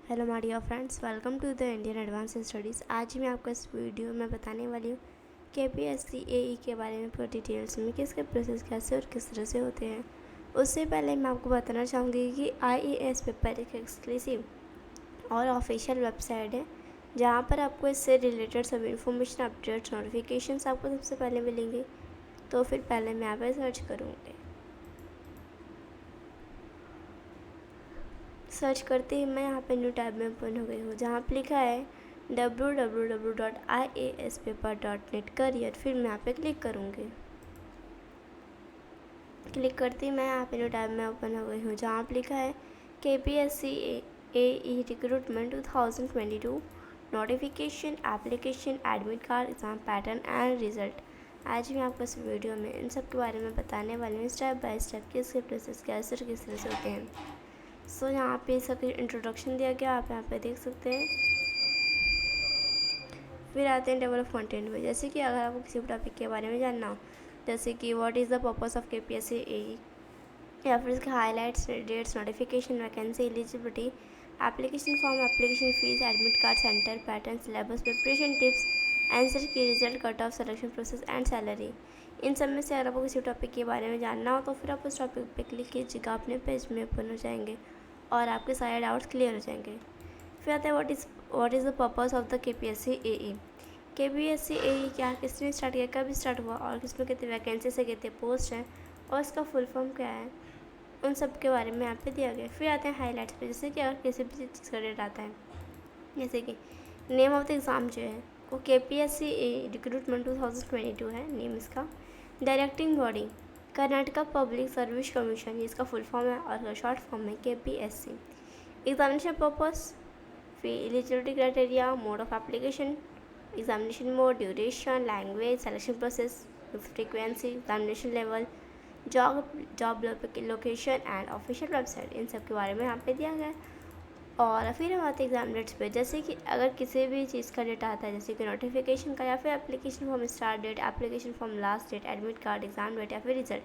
Hello my dear friends, welcome to the Indian advance studies. आज मैं आपको इस वीडियो में बताने वाली हूँ KPSC AE के बारे में पूरी डिटेल्स में कि इसके प्रोसेस कैसे और किस तरह से होते हैं। उससे पहले मैं आपको बताना चाहूँगी कि IAS पेपर एक एक्सक्लूसिव और ऑफिशियल वेबसाइट है जहाँ पर आपको इससे रिलेटेड सभी इन्फॉर्मेशन, अपडेट्स, नोटिफिकेशंस आपको सबसे पहले मिलेंगे। तो फिर पहले मैं यहाँ पर सर्च करूँगी। सर्च करते ही मैं यहाँ पे न्यू टैब में ओपन हो गई हूँ जहाँ पर लिखा है www.iaspaper.net करियर। फिर मैं यहाँ पे क्लिक करूँगी। क्लिक करते ही मैं यहाँ पे न्यू टैब में ओपन हो गई हूँ जहाँ पर लिखा है KPSC AE recruitment 2022 notification, application, admit card, exam pattern and result. आज मैं आपको इस वीडियो में इन सब के बारे में बताने वाली हूँ स्टेप बाय स्टेप कि इसके प्रोसेस कैसे और किस तरह से होते हैं। सो यहाँ पे इसका इंट्रोडक्शन दिया गया, आप यहाँ पे देख सकते हैं। फिर आते हैं टेबल ऑफ कंटेंट में, जैसे कि अगर आपको किसी टॉपिक के बारे में जानना हो, जैसे कि what is the purpose of KPSC AE, या फिर इसके highlights, dates, notification, vacancy, eligibility, application form, application fee, admit card, centre pattern, syllabus, preparation tips, answer key, result, cut off, selection process and salary. इन सब में से अगर आपको किसी टॉपिक के बारे में जानना हो तो फिर आप उस टॉपिक पे क्लिक कीजिएगा, अपने पेज में ओपन हो जाएंगे और आपके सारे डाउट्स क्लियर हो जाएंगे। फिर आता है what is the purpose of the KPSC AE। KPSC AE क्या, किसने स्टार्ट किया, कब स्टार्ट हुआ और किसमें कितनी वैकेंसीज है, कितने पोस्ट हैं और इसका फुल फॉर्म क्या है, उन सब के बारे में यहाँ पे दिया गया। फिर आते हैं हाईलाइट्स पे, जैसे कि अगर किसी भी चीज़ का डेट आता है, जैसे कि नेम ऑफ द एग्ज़ाम जो है वो KPSC AE रिक्रूटमेंट 2022 है नेम इसका। Directing body Karnataka public service commission, ये इसका फुल फॉर्म है और शॉर्ट फॉर्म है KPSC। एग्जामिनेशन पर्पस, फिर eligibility criteria, mode of application, examination mode, duration, language, selection process, frequency, examination level, job location and official website, इन सब के बारे में यहाँ पे दिया गया है। और फिर हम आते हैं एग्जाम डेट्स पे, जैसे कि अगर किसी भी चीज़ का डेट आता है, जैसे कि नोटिफिकेशन का, या फिर application form start date, application form last date, admit card, exam date या फिर रिजल्ट,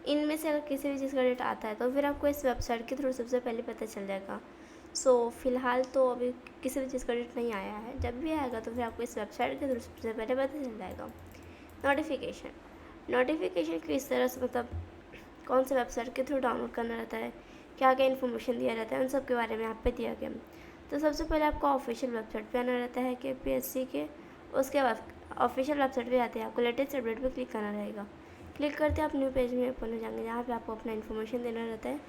इनमें से अगर किसी भी चीज़ का डेट आता है तो फिर आपको इस वेबसाइट के थ्रू सबसे पहले पता चल जाएगा। फ़िलहाल तो अभी किसी भी चीज़ का डेट नहीं आया है, जब भी आएगा तो फिर आपको इस वेबसाइट के थ्रू सबसे पहले पता चल जाएगा। नोटिफिकेशन किस तरह से, मतलब कौन से वेबसाइट के थ्रू डाउनलोड करना रहता है, क्या क्या इन्फॉर्मेशन दिया रहता है, उन सब के बारे में यहाँ पे दिया गया। तो सबसे पहले आपको ऑफिशियल वेबसाइट पे आना रहता है KPSC के। उसके बाद ऑफिशियल वेबसाइट पे आते हैं, आपको लेटेस्ट अपडेट पे क्लिक करना रहेगा। क्लिक करते आप न्यू पेज में ओपन हो जाएंगे जहाँ पे आपको अपना इन्फॉर्मेशन देना रहता है,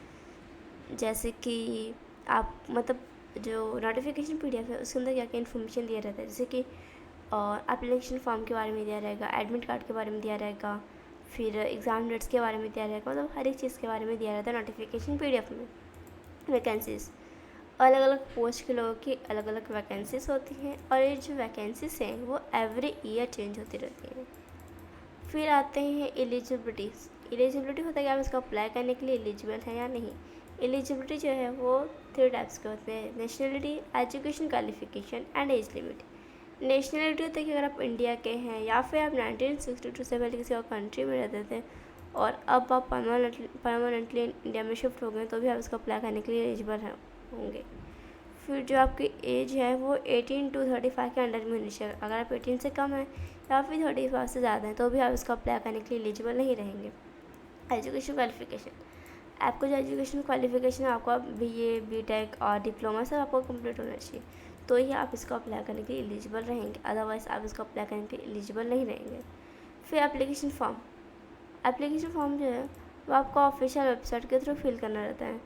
जैसे कि आप, मतलब जो नोटिफिकेशन PDF है उसके अंदर क्या क्या इन्फॉर्मेशन दिया रहता है, जैसे कि एप्लीकेशन फॉर्म के बारे में दिया रहेगा, एडमिट कार्ड के बारे में दिया रहेगा, फिर एग्ज़ाम डेट्स के बारे में दिया रहेगा, मतलब हर एक चीज़ के बारे में दिया रहता है नोटिफिकेशन PDF में। वैकेंसीज़, अलग अलग पोस्ट के लोगों की अलग अलग वैकेंसीज़ होती हैं और ये जो वैकेंसीज़ हैं वो एवरी ईयर चेंज होती रहती हैं। फिर आते हैं एलिजिबिलिटीज़। एलिजिबिलिटी होता है कि आप इसको अप्लाई करने के लिए एलिजिबल हैं या नहीं। एलिजिबिलिटी जो है वो 3 टाइप्स के होते हैं, nationality, education qualification and age limit. Nationality होता है कि अगर आप इंडिया के हैं या फिर आप 1962 से पहले किसी और कंट्री में रहते थे और अब आप परमानेंटली इंडिया में शिफ्ट हो गए तो भी आप इसको अप्लाई करने के लिए एलिजिबल होंगे। फिर जो आपकी एज है वो 18 to 35 के अंडर में होनी चाहिए। अगर आप 18 से कम है या फिर 35 से ज़्यादा है तो भी आप इसको अप्लाई करने के लिए एलिजिबल नहीं रहेंगे। एजुकेशन क्वालिफिकेशन, आपको जो एजुकेशन क्वालिफिकेशन है, आपका BA, BTech और डिप्लोमा सब आपको कंप्लीट होना चाहिए, तो ही आप इसको अप्लाई करने के लिए एलिजिबल रहेंगे, अदरवाइज़ आप इसको अप्लाई करने के लिए एलिजिबल नहीं रहेंगे। फिर एप्लीकेशन फॉर्म जो है वो आपको ऑफिशियल वेबसाइट के थ्रू फिल करना रहता है।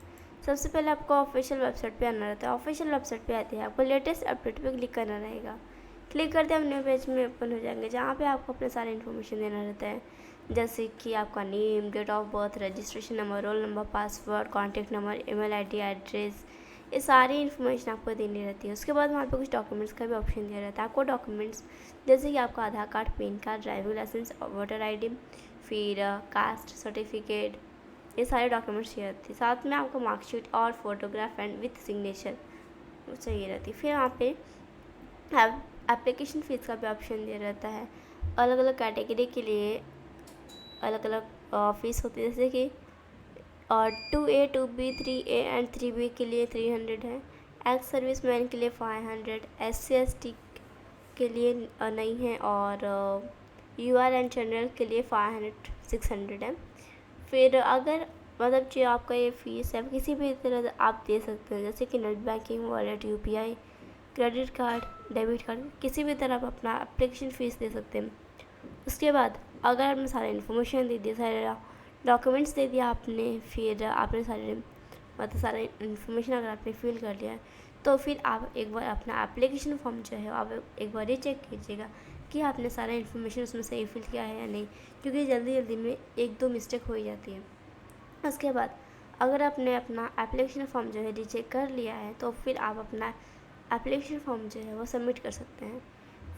सबसे पहले आपको ऑफिशियल वेबसाइट पे आना रहता है। ऑफिशियल वेबसाइट पे आते हैं आपको लेटेस्ट अपडेट पे क्लिक करना रहेगा। क्लिक करते हैं हम न्यू पेज में ओपन हो जाएंगे जहाँ पे आपको अपने सारे इन्फॉर्मेशन देना रहता है, जैसे कि आपका name, date of birth, registration number, roll number, password, contact number, email ID, address, ये सारी इन्फॉर्मेशन आपको देनी रहती है। उसके बाद वहाँ पे कुछ डॉक्यूमेंट्स का भी ऑप्शन दिया रहता है। आपको डॉक्यूमेंट्स जैसे कि आपका Aadhaar card, PAN card, driving licence, voter ID, फिर कास्ट सर्टिफिकेट, ये सारे डॉक्यूमेंट्स चाहिए रहती है। साथ में आपको मार्कशीट और फोटोग्राफ एंड विथ सिग्नेचर चाहिए रहती है। फिर वहाँ पे एप्लीकेशन फ़ीस का भी ऑप्शन दिया रहता है। अलग अलग कैटेगरी के लिए अलग अलग फ़ीस होती है, जैसे कि और 2A 2B 3A and 3B के लिए 300 है। एक्स सर्विस मैन के लिए 500, SC/ST के लिए नहीं है, और UR एंड जनरल के लिए 500 600 है। फिर अगर मतलब जो आपका ये फ़ीस है किसी भी तरह आप दे सकते हैं, जैसे कि net banking, wallet, UPI, credit card, debit card, किसी भी तरह आप अपना एप्लीकेशन फ़ीस दे सकते हैं। उसके बाद अगर आपने सारे इन्फॉर्मेशन दे दिया, सारे डॉक्यूमेंट्स दे दिया आपने, फिर आपने सारे इन्फॉर्मेशन अगर आपने फिल कर लिया है, तो फिर आप एक बार अपना एप्लीकेशन फॉर्म जो है आप एक बार ही चेक कीजिएगा कि आपने सारा इन्फॉर्मेशन उसमें सही फिल किया है या नहीं, क्योंकि जल्दी जल्दी में 1-2 मिस्टेक हो ही जाती है। उसके बाद अगर आपने अपना एप्लीकेशन फॉर्म जो है रीचेक कर लिया है, तो फिर आप अपना एप्लीकेशन फॉर्म जो है वो सबमिट कर सकते हैं।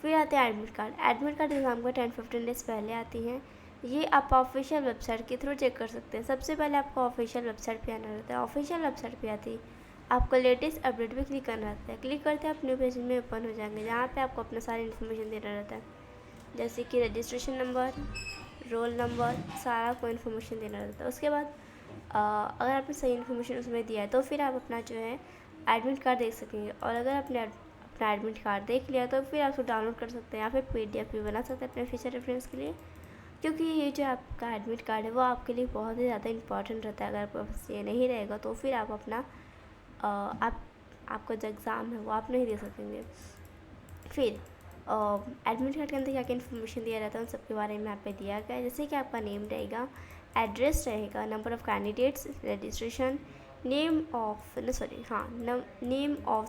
फिर आते हैं admit card. Admit card exam का 10-15 डेज़ पहले आती हैं। ये आप ऑफिशियल वेबसाइट के थ्रू चेक कर सकते हैं। सबसे पहले आपको ऑफिशियल वेबसाइट पे आना रहता है। ऑफिशियल वेबसाइट पे आती है आपको लेटेस्ट अपडेट पे क्लिक करना रहता है। क्लिक करते हैं आप न्यू पेज में ओपन हो जाएंगे, जहाँ पे आपको अपना सारी इन्फॉर्मेशन देना रहता है, जैसे कि रजिस्ट्रेशन नंबर, रोल नंबर, सारा को इन्फॉर्मेशन देना रहता है। उसके बाद अगर आपने सही इन्फॉर्मेशन उसमें दिया है, तो फिर आप अपना जो है एडमिट कार्ड देख सकेंगे। और अगर आपने अपना एडमिट कार्ड देख लिया, तो फिर आप उसको डाउनलोड कर सकते हैं या फिर PDF भी बना सकते हैं अपने फ्यूचर रेफरेंस के लिए, क्योंकि ये जो आपका एडमिट कार्ड है वो आपके लिए बहुत ही ज़्यादा इंपॉर्टेंट रहता है। अगर आपके पास ये नहीं रहेगा, तो फिर आप अपना आपका जो एग्ज़ाम है वो आप नहीं दे सकेंगे। फिर एडमिट कार्ड के अंदर क्या क्या इन्फॉर्मेशन दिया रहता है उन सब के बारे में यहाँ पे दिया गया है, जैसे कि आपका नेम रहेगा, एड्रेस रहेगा, number of candidates, registration, name of the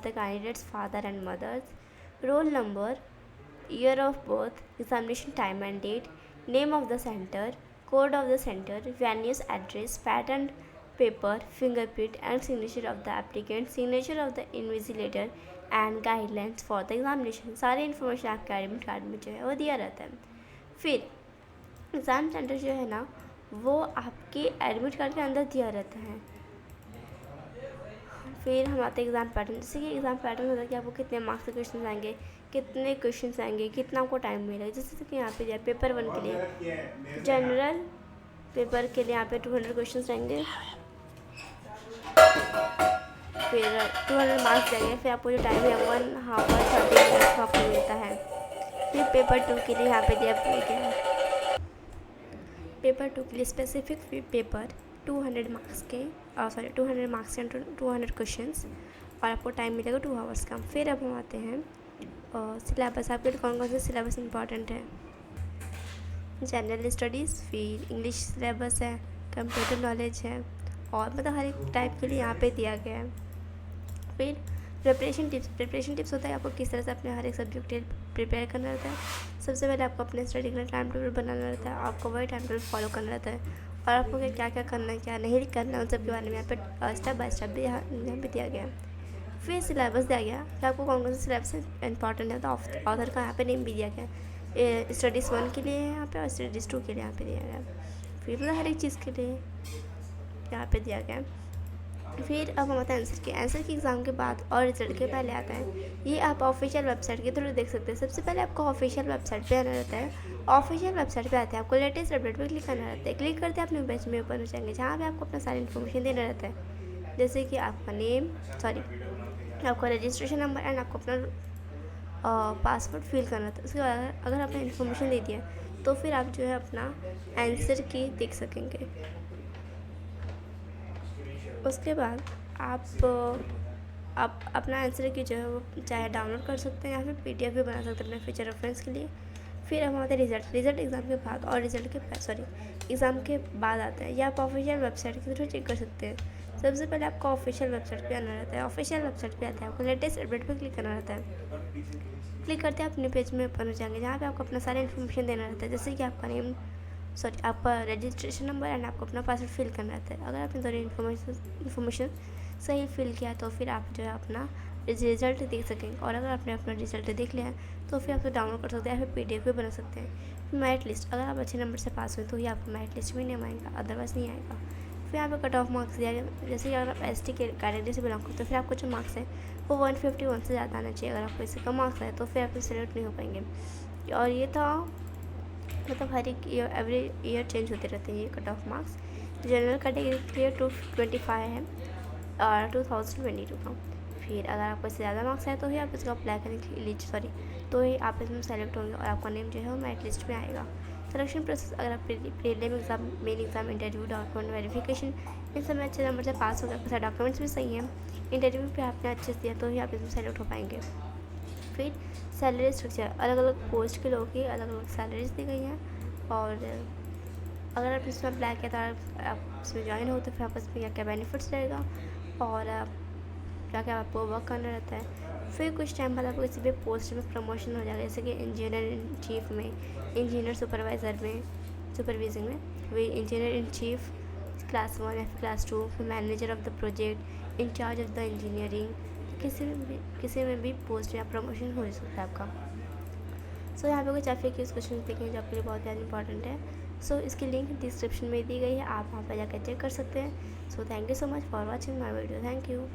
candidates father and mothers, roll number, year of birth, examination time and date, name of the centre, code of the center, venue's address, pattern paper, fingerprint and signature of the applicant, signature of the invigilator and guidelines for the examination। सारी information आपके admit card में जो है वो दिया रहता है। फिर एग्ज़ाम सेंटर जो है ना, वो आपके एडमिट कार्ड के अंदर दिया रहता है। फिर हम आते हैं एग्ज़ाम पैटर्न। जैसे कि एग्ज़ाम पैटर्न होता है कि आपको कितने मार्क्स के क्वेश्चन आएंगे, कितने क्वेश्चन आएंगे, कितना आपको टाइम मिलेगा। जैसे कि यहाँ पे दिया पेपर 1 के लिए, जनरल पेपर के लिए यहाँ पे 200 क्वेश्चन रहेंगे, फिर 200 मार्क्स देंगे। फिर आपको जो टाइम है 1 आवर 30 मिनट्स का आपको मिलता है। फिर पेपर 2 के लिए यहाँ पे दिया गया है, पेपर 2 के लिए स्पेसिफिक पेपर 200 मार्क्स के 200 मार्क्स के 200 क्वेश्चंस, और आपको टाइम मिलेगा 2 आवर्स का। फिर अब हम आते हैं सिलेबस। आपके लिए कौन कौन से सिलेबस इंपॉर्टेंट है। जनरल स्टडीज़, फिर इंग्लिश सिलेबस है, कंप्यूटर नॉलेज है, और मतलब हर एक टाइप के लिए यहाँ पे दिया गया है। फिर प्रिपरेशन टिप्स होता है आपको किस तरह से अपने हर एक सब्जेक्ट प्रिपेयर करना रहता है। सबसे पहले आपको अपने स्टडी के लिए टाइम टेबल बनाना रहता है, आपको वही टाइम टेबल फॉलो करना रहता है, और आपको क्या क्या करना है, क्या नहीं करना है, उन सब के बारे में यहाँ पे स्टेप बाय स्टेप भी यहाँ पे दिया गया है। फिर सिलेबस दिया गया कि आपको कौन कौन से सिलेबस इंपॉर्टेंट है, तो ऑथर का यहाँ पे नेम भी दिया गया है। स्टडीज़ 1 के लिए यहाँ पे और स्टडीज़ 2 के लिए यहाँ पे दिया गया है। फिर मतलब हर एक चीज़ के लिए यहाँ पे दिया गया है। फिर अब हम आते हैं आंसर की एग्ज़ाम के बाद और रिजल्ट के पहले आता है। ये आप ऑफिशियल वेबसाइट के थ्रू देख सकते हैं। सबसे पहले आपको ऑफिशियल वेबसाइट पे आना रहता है। ऑफिशियल वेबसाइट पे आते हैं आपको लेटेस्ट अपडेट पे क्लिक करना रहता है। क्लिक करते हैं अपने पेज में ओपन हो जाएंगे, जहाँ पे आपको अपना सारी इन्फॉर्मेशन देना रहता है, जैसे कि आपका आपका रजिस्ट्रेशन नंबर एंड आपको अपना पासवर्ड फिल करना था। उसके बाद अगर आपने इन्फॉर्मेशन दे दिया, तो फिर आप जो है अपना आंसर की देख सकेंगे। उसके बाद आप अपना आंसर की जो है वो चाहे डाउनलोड कर सकते हैं या फिर PDF भी बना सकते हैं अपने फ्यूचर रेफरेंस के लिए। फिर हम आते हैं रिजल्ट एग्ज़ाम के बाद, और एग्ज़ाम के बाद आता है। या आप ऑफिशियल वेबसाइट के थ्रू चेक कर सकते हैं। सबसे पहले आपको ऑफिशियल वेबसाइट पे आना रहता है। ऑफिशियल वेबसाइट पे आते हैं आपको लेटेस्ट अपडेट पे क्लिक करना रहता है। क्लिक करते हैं अपने पेज में ओपन हो जाएंगे, जहाँ पे आपको अपना सारा इन्फॉर्मेशन देना रहता है, जैसे कि आपका रजिस्ट्रेशन नंबर एंड आपको अपना पासवर्ड फिल करना रहता है। अगर आपने सारी इन्फॉर्मेशन सही फिल किया, तो फिर आप जो है अपना रिजल्ट देख सकेंगे। और अगर आपने अपना रिजल्ट देख लिया है, तो फिर आप डाउनलोड कर सकते हैं या फिर PDF भी बना सकते हैं। मेरिट लिस्ट, अगर आप अच्छे नंबर से पास हुए तो ही आपको मेरिट लिस्ट में नेम आएगा, अदरवाइज़ नहीं आएगा। फिर यहाँ पे कट ऑफ मार्क्स दिया गया, जैसे कि अगर आप ST के कैटेगरी से बिलोंग करते तो फिर आपको जो मार्क्स है वो 151 से ज़्यादा आना चाहिए। अगर आपको इससे कम मार्क्स आए, तो फिर आप सिलेक्ट नहीं हो पाएंगे। और ये था मतलब हर एक एवरी ईयर चेंज होते रहते हैं ये cut off marks. General category के लिए 225 है और 2022 का। फिर अगर आपको इससे ज़्यादा मार्क्स है तो ही आप इसको अप्लाई करने के लिए तो ही आप इसमें सेलेक्ट होंगे और आपका नेम जो है वो मेरिट लिस्ट में आएगा। सिलेक्शन प्रोसेस, अगर आप prelim exam, main exam, interview, document verification in सब में अच्छे नंबर से पास हो गए, आपके सारे डॉक्यूमेंट्स भी सही हैं, इंटरव्यू पे आपने अच्छे से दिया तो ही आप इसमें सेलेक्ट हो पाएंगे। फिर सैलरी स्ट्रक्चर, अलग अलग पोस्ट के लोगों की अलग अलग सैलरीज दी गई हैं और अगर आप इसमें अप्लाई किया तो आप इसमें ज्वाइन हो तो फिर आपको इसमें क्या क्या बेनिफिट्स रहेगा और क्या क्या आपको वर्क करना रहता है। फिर कुछ टाइम बाद आपको किसी भी पोस्ट में प्रमोशन हो जाएगा, जैसे कि इंजीनियर इन चीफ में, इंजीनियर सुपरवाइज़र में, सुपरविजन में, वे इंजीनियर इन चीफ क्लास 1 या क्लास 2, फिर manager of the project, incharge of the engineering, किसी में भी पोस्ट या प्रमोशन हो सकता है आपका। सो यहाँ पे कुछ FAQs क्वेश्चन देखेंगे जो आपके लिए बहुत ज़्यादा इंपॉर्टेंट है। सो इसकी लिंक डिस्क्रिप्शन में दी गई है, आप वहाँ पर जाकर चेक कर सकते हैं। So thank you so much for watching my video. Thank you.